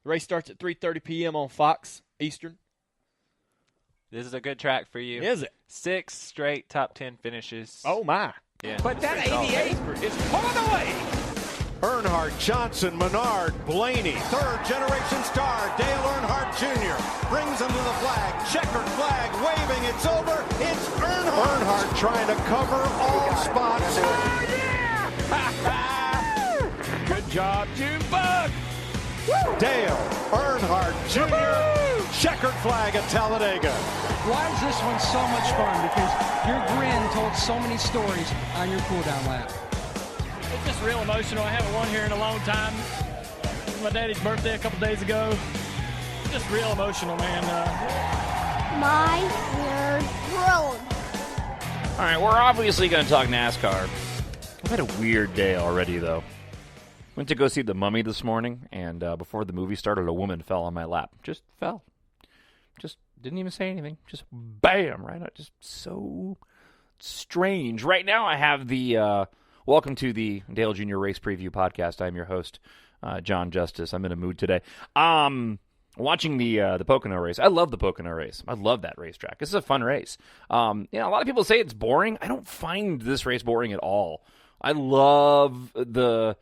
The race starts at 3:30 p.m. on Fox Eastern. This is a good track for you. Is it? 6 straight top 10 finishes. Oh, my. Yeah. But that 88 is pulling away. Earnhardt, Johnson, Menard, Blaney, third-generation star Dale Earnhardt Jr. brings him to the flag. Checkered flag waving. It's over. It's Earnhardt. Earnhardt trying to cover all spots. Oh, yeah! Good job, Junebug. Dale Earnhardt Jr. Checkered flag at Talladega. Why is this one so much fun? Because your grin told so many stories on your cool-down lap. It's just real emotional. I haven't won here in a long time. It was my daddy's birthday a couple days ago. Just real emotional, man. My nerd throne. All right, we're obviously going to talk NASCAR. I've had a weird day already, though. Went to go see The Mummy this morning, and before the movie started, a woman fell on my lap. Just fell. Just didn't even say anything. Just bam, right out. Just so strange. Right now I have the... welcome to the Dale Jr. Race Preview Podcast. I'm your host, John Justice. I'm in a mood today. Watching the Pocono race. I love the Pocono race. I love that racetrack. This is a fun race. A lot of people say it's boring. I don't find this race boring at all. I love the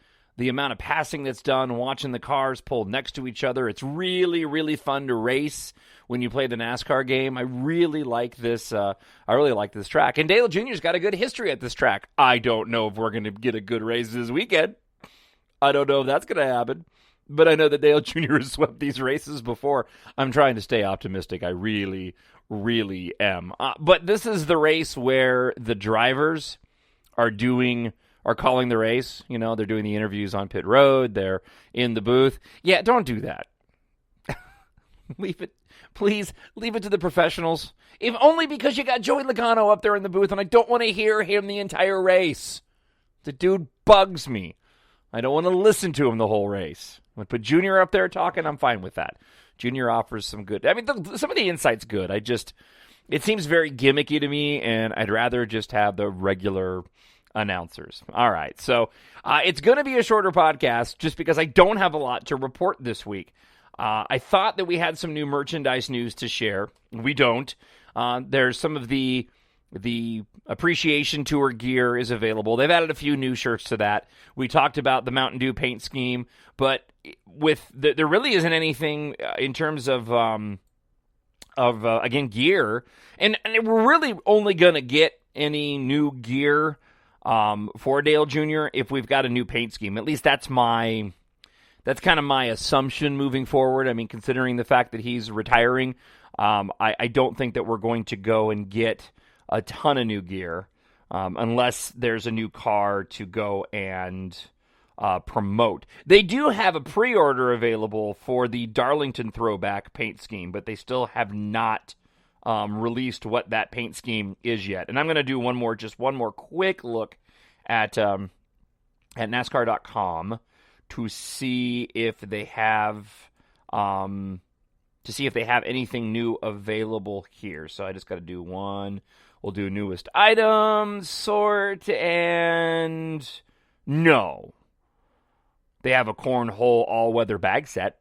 amount of passing that's done, watching the cars pulled next to each other. It's really, really fun to race when you play the NASCAR game. I really like this. I really like this track. And Dale Jr.'s got a good history at this track. I don't know if we're going to get a good race this weekend. I don't know if that's going to happen. But I know that Dale Jr. has swept these races before. I'm trying to stay optimistic. I really, really am. But this is the race where the drivers are calling the race. You know, they're doing the interviews on pit road. They're in the booth. Yeah, don't do that. Leave it. Please, leave it to the professionals. If only because you got Joey Logano up there in the booth, and I don't want to hear him the entire race. The dude bugs me. I don't want to listen to him the whole race. When I put Junior up there talking, I'm fine with that. Junior offers some good... I mean, some of the insight's good. It seems very gimmicky to me, and I'd rather just have the regular announcers. All right, so it's going to be a shorter podcast just because I don't have a lot to report this week. I thought that we had some new merchandise news to share. We don't. There's some of the Appreciation Tour gear is available. They've added a few new shirts to that. We talked about the Mountain Dew paint scheme, but there really isn't anything in terms of again, gear. And we're really only going to get any new gear for Dale Jr. if we've got a new paint scheme. At least that's kind of my assumption moving forward. I mean, considering the fact that he's retiring, I don't think that we're going to go and get a ton of new gear unless there's a new car to go and promote. They do have a pre-order available for the Darlington throwback paint scheme, but they still have not released what that paint scheme is yet. And I'm going to do one more quick look at NASCAR.com to see if they have anything new available here. So I just got to do one. We'll do newest items, sort, and no. They have a cornhole all-weather bag set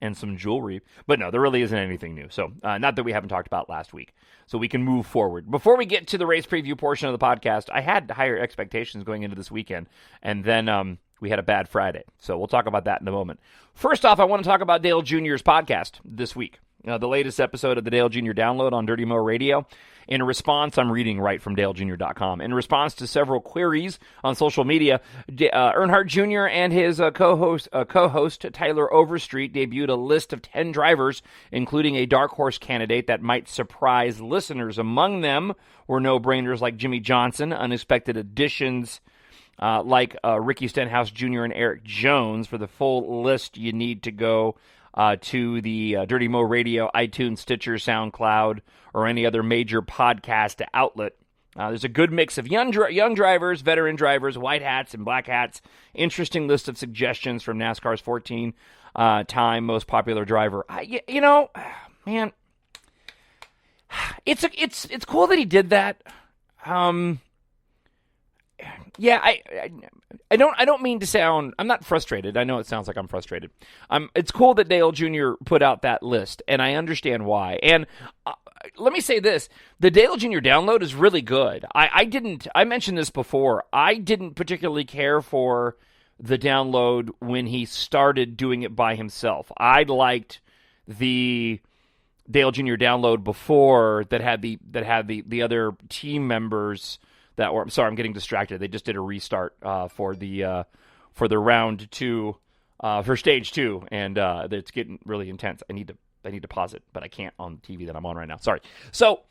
and some jewelry. But no, there really isn't anything new. So not that we haven't talked about last week. So we can move forward. Before we get to the race preview portion of the podcast, I had higher expectations going into this weekend. And then we had a bad Friday. So we'll talk about that in a moment. First off, I want to talk about Dale Jr.'s podcast this week. The latest episode of the Dale Jr. Download on Dirty Mo Radio. In response, I'm reading right from DaleJr.com. In response to several queries on social media, Earnhardt Jr. and his co-host Tyler Overstreet debuted a list of 10 drivers, including a dark horse candidate that might surprise listeners. Among them were no-brainers like Jimmy Johnson, unexpected additions like Ricky Stenhouse Jr. and Eric Jones. For the full list, you need to go to the Dirty Mo Radio, iTunes, Stitcher, SoundCloud, or any other major podcast outlet. There's a good mix of young drivers, veteran drivers, white hats, and black hats. Interesting list of suggestions from NASCAR's 14-time most popular driver. Man, it's cool that he did that. I don't mean to sound. I'm not frustrated. I know it sounds like I'm frustrated. It's cool that Dale Jr. put out that list, and I understand why. And let me say this: the Dale Jr. download is really good. I mentioned this before. I didn't particularly care for the download when he started doing it by himself. I liked the Dale Jr. download before that had the other team members that were. I'm sorry, I'm getting distracted. They just did a restart for the round 2 for stage 2, and it's getting really intense. I need to pause it, but I can't on the TV that I'm on right now. Sorry. So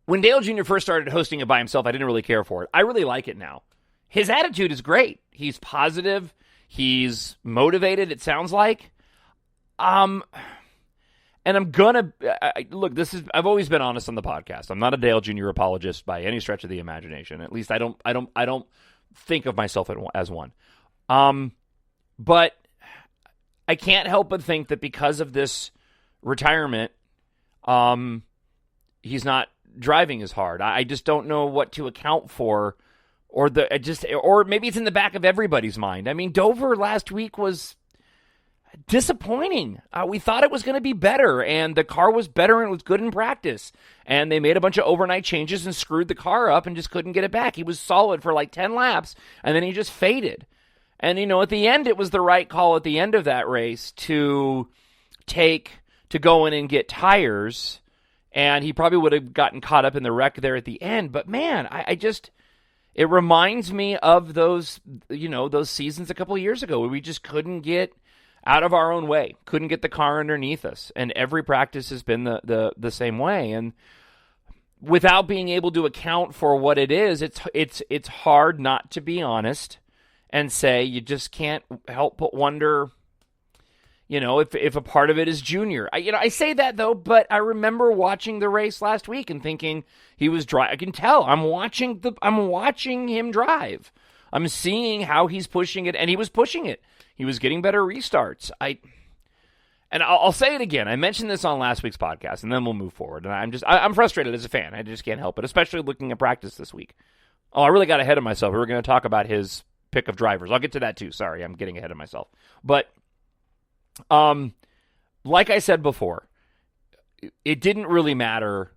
when Dale Jr. first started hosting it by himself, I didn't really care for it. I really like it now. His attitude is great. He's positive. He's motivated, it sounds like. And I'm gonna look. I've always been honest on the podcast. I'm not a Dale Jr. apologist by any stretch of the imagination. At least I don't think of myself as one. But I can't help but think that because of this retirement, he's not driving as hard. I just don't know what to account for, or maybe it's in the back of everybody's mind. I mean, Dover last week was disappointing. We thought it was going to be better, and the car was better and it was good in practice. And they made a bunch of overnight changes and screwed the car up and just couldn't get it back. He was solid for like 10 laps, and then he just faded. And, at the end, it was the right call at the end of that race to go in and get tires, and he probably would have gotten caught up in the wreck there at the end. But, man, it reminds me of those seasons a couple of years ago where we just couldn't get out of our own way, couldn't get the car underneath us, and every practice has been the same way. And without being able to account for what it is, it's hard not to be honest and say you just can't help but wonder, if a part of it is Junior. I say that though, but I remember watching the race last week and thinking he was I can tell. I'm watching him drive. I'm seeing how he's pushing it, and he was pushing it. He was getting better restarts. I'll say it again. I mentioned this on last week's podcast, and then we'll move forward. And I'm frustrated as a fan. I just can't help it, especially looking at practice this week. Oh, I really got ahead of myself. We were going to talk about his pick of drivers. I'll get to that too. Sorry, I'm getting ahead of myself. But, like I said before, it didn't really matter.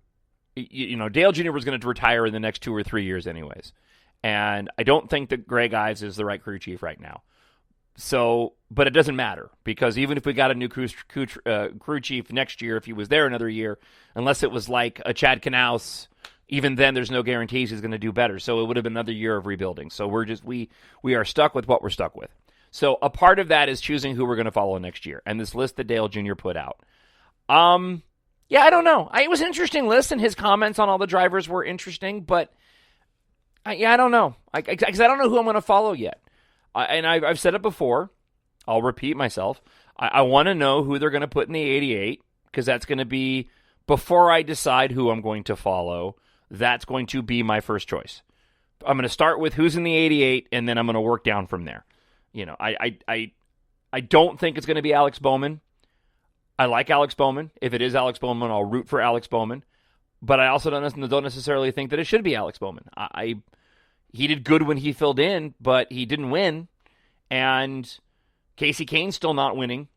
Dale Jr. was going to retire in the next 2 or 3 years anyways. And I don't think that Greg Ives is the right crew chief right now. So, but it doesn't matter, because even if we got a new crew chief next year, if he was there another year, unless it was like a Chad Knaus, even then there's no guarantees he's going to do better. So it would have been another year of rebuilding. So we are stuck with what we're stuck with. So a part of that is choosing who we're going to follow next year. And this list that Dale Jr. put out. Yeah, I don't know. It was an interesting list, and his comments on all the drivers were interesting, but I don't know. Because I don't know who I'm going to follow yet. And I've said it before. I'll repeat myself. I want to know who they're going to put in the 88, because that's going to be, before I decide who I'm going to follow, that's going to be my first choice. I'm going to start with who's in the 88, and then I'm going to work down from there. I don't think it's going to be Alex Bowman. I like Alex Bowman. If it is Alex Bowman, I'll root for Alex Bowman. But I also don't necessarily think that it should be Alex Bowman. He did good when he filled in, but he didn't win. And Casey Kane's still not winning.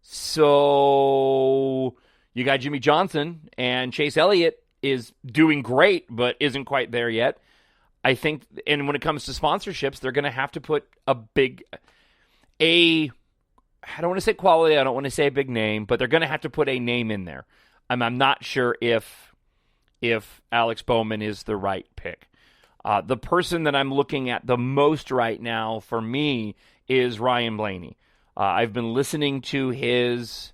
So you got Jimmy Johnson, and Chase Elliott is doing great, but isn't quite there yet. I think, and when it comes to sponsorships, they're going to have to put I don't want to say quality, I don't want to say a big name, but they're going to have to put a name in there. I'm not sure if Alex Bowman is the right pick. The person that I'm looking at the most right now for me is Ryan Blaney. I've been listening to his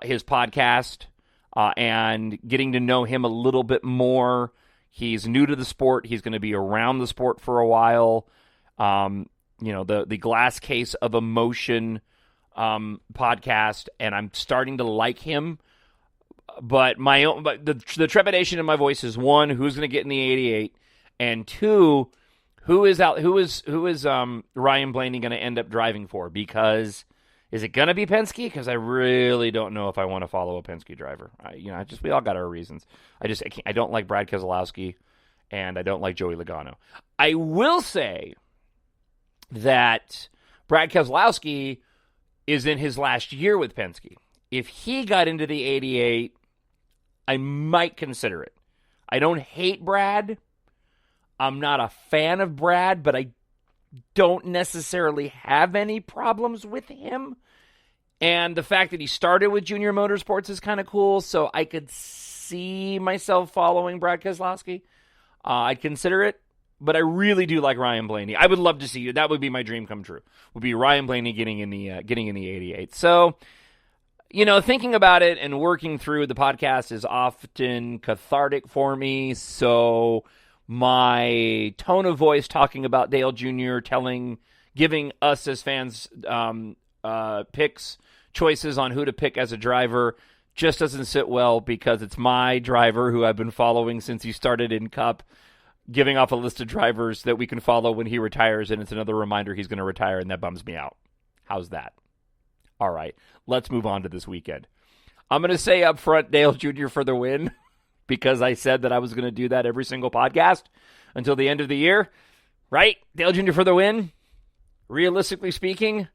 podcast and getting to know him a little bit more. He's new to the sport. He's going to be around the sport for a while. The Glass Case of Emotion podcast, and I'm starting to like him. But the trepidation in my voice is, one, who's going to get in the 88, and two, who is Ryan Blaney going to end up driving for? Because is it going to be Penske? Because I really don't know if I want to follow a Penske driver. We all got our reasons. I don't like Brad Keselowski, and I don't like Joey Logano. I will say that Brad Keselowski is in his last year with Penske. If he got into the 88, I might consider it. I don't hate Brad. I'm not a fan of Brad, but I don't necessarily have any problems with him. And the fact that he started with Junior Motorsports is kind of cool, so I could see myself following Brad Keselowski. I'd consider it, but I really do like Ryan Blaney. I would love to see you. That would be my dream come true. Would be Ryan Blaney getting in the 88. So, thinking about it and working through the podcast is often cathartic for me. So my tone of voice talking about Dale Jr., giving us as fans picks, choices on who to pick as a driver just doesn't sit well because it's my driver who I've been following since he started in Cup, giving off a list of drivers that we can follow when he retires, and it's another reminder he's going to retire, and that bums me out. How's that? All right, let's move on to this weekend. I'm going to say up front Dale Jr. for the win because I said that I was going to do that every single podcast until the end of the year. Right? Dale Jr. for the win. Realistically speaking,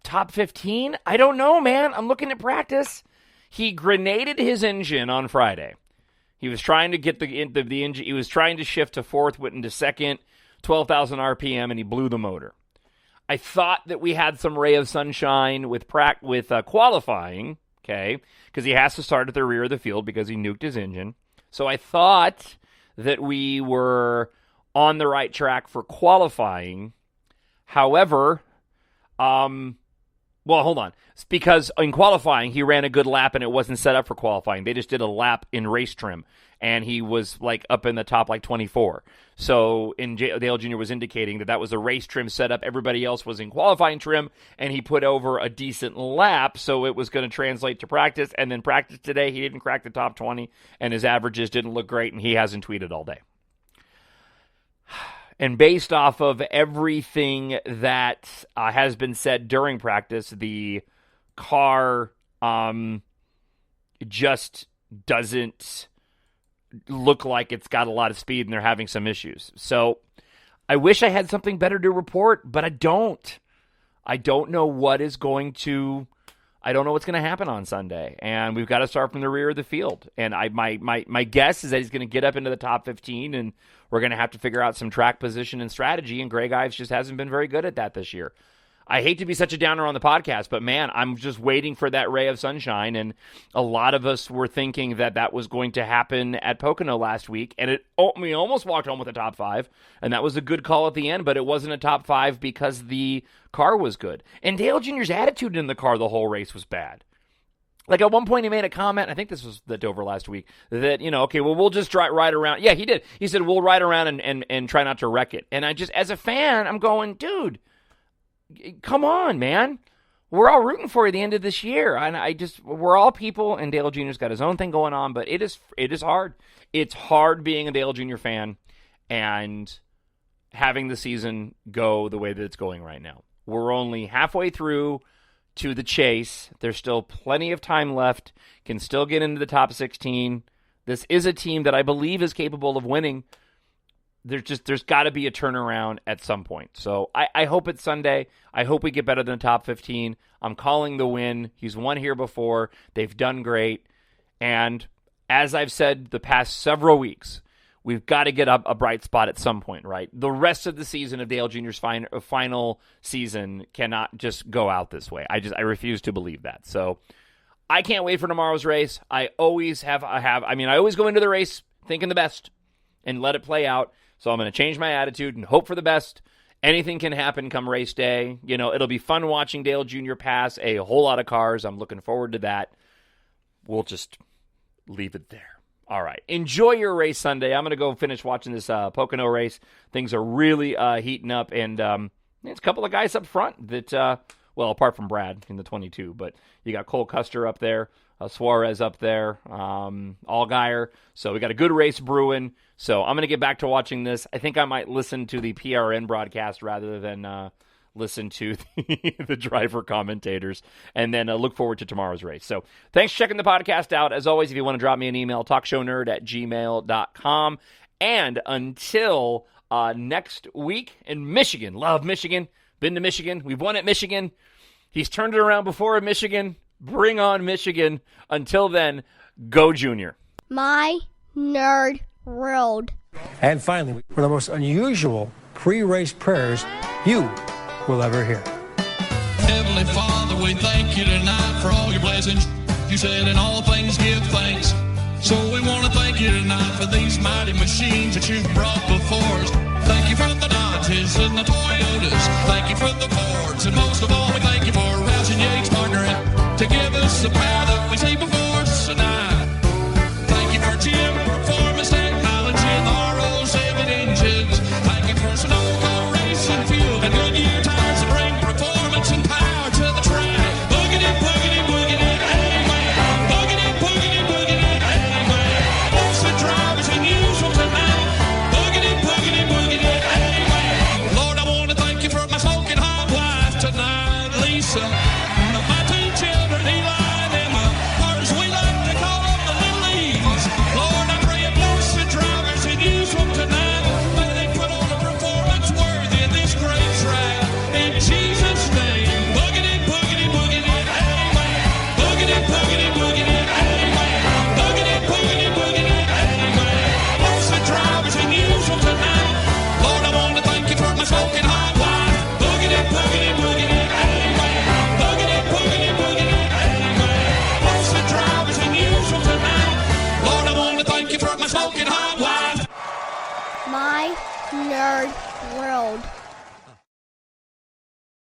top 15? I don't know, man. I'm looking at practice. He grenaded his engine on Friday. He was trying to get the engine. He was trying to shift to fourth, went into second, 12,000 RPM, and he blew the motor. I thought that we had some ray of sunshine with qualifying, okay, because he has to start at the rear of the field because he nuked his engine. So I thought that we were on the right track for qualifying. However, hold on. It's because in qualifying, he ran a good lap and it wasn't set up for qualifying. They just did a lap in race trim, and he was up in the top 24. So Dale Jr. was indicating that was a race trim setup. Everybody else was in qualifying trim, and he put over a decent lap, so it was going to translate to practice. And then practice today, he didn't crack the top 20, and his averages didn't look great, and he hasn't tweeted all day. And based off of everything that has been said during practice, the car just doesn't look like it's got a lot of speed, and they're having some issues. So I wish I had something better to report, but I don't. I don't know what's going to happen on Sunday, and we've got to start from the rear of the field. And my guess is that he's going to get up into the top 15, and we're going to have to figure out some track position and strategy, and Greg Ives just hasn't been very good at that this year. I hate to be such a downer on the podcast, but man, I'm just waiting for that ray of sunshine, and a lot of us were thinking that was going to happen at Pocono last week, and we almost walked home with a top 5, and that was a good call at the end, but it wasn't a top 5 because the car was good. And Dale Jr.'s attitude in the car the whole race was bad. Like at one point he made a comment, I think this was the Dover last week, that, we'll just ride around. Yeah, he did. He said, we'll ride around and try not to wreck it. And I just, as a fan, I'm going, dude, come on, man. We're all rooting for you at the end of this year. And we're all people, and Dale Jr.'s got his own thing going on, but it is hard. It's hard being a Dale Jr. fan and having the season go the way that it's going right now. We're only halfway through to the chase. There's still plenty of time left. Can still get into the top 16. This is a team that I believe is capable of winning. There's got to be a turnaround at some point. So I hope it's Sunday. I hope we get better than the top 15. I'm calling the win. He's won here before. They've done great. And as I've said the past several weeks, we've got to get up a bright spot at some point, right? The rest of the season of Dale Jr.'s final season cannot just go out this way. I refuse to believe that. So I can't wait for tomorrow's race. I always I always go into the race thinking the best and let it play out. So I'm going to change my attitude and hope for the best. Anything can happen come race day. It'll be fun watching Dale Jr. pass a whole lot of cars. I'm looking forward to that. We'll just leave it there. All right. Enjoy your race Sunday. I'm going to go finish watching this Pocono race. Things are really heating up, and there's a couple of guys up front that, apart from Brad in the 22, but you got Cole Custer up there, Suarez up there, Allgaier. So we got a good race brewing. So I'm going to get back to watching this. I think I might listen to the PRN broadcast rather than listen to the driver commentators, and then look forward to tomorrow's race. So thanks for checking the podcast out. As always, if you want to drop me an email, talkshownerd@gmail.com. And until next week in Michigan. Love Michigan. Been to Michigan. We've won at Michigan. He's turned it around before at Michigan. Bring on Michigan. Until then, go Junior. My nerd world. And finally, one of the most unusual pre-race prayers you will ever hear. Heavenly Father, we thank you tonight for all your blessings. You said in all things give thanks. So we want to thank you tonight for these mighty machines that you've brought before us. Thank you for the Dodges and the Toyotas. Thank you for the Fords. And most of all, we thank you for Roush and Yates partnering to give us the power that we see before us tonight. Thank you for GM Performance Technology and the RO7 engines. Thank you for Sunoco Racing Fuel and Goodyear tires to bring performance and power to the track. Boogity, boogity, boogity, amen. Boogity, boogity, boogity, amen. Bless the drivers and use them tonight. Boogity, boogity, boogity, amen. Lord, I want to thank you for my smoking hot wife tonight, Lisa. My two children, Eli and Emma, or as we like to call them, the little E's. Lord, I pray you bless the drivers and use them tonight. May they put on a performance worthy of this great track. In Jesus' name, boogity, boogity, boogity, amen. Boogity, boogity, boogity, amen. Boogity, boogity, boogity, amen. Bless the drivers and use them tonight. Lord, I want to thank you for my smoking hot wife. Boogity, boogity, boogity, amen. Boogity, boogity, boogity, amen. Bless the drivers and use them tonight. Lord, I want to thank you for my smoking hot wife. My nerd world.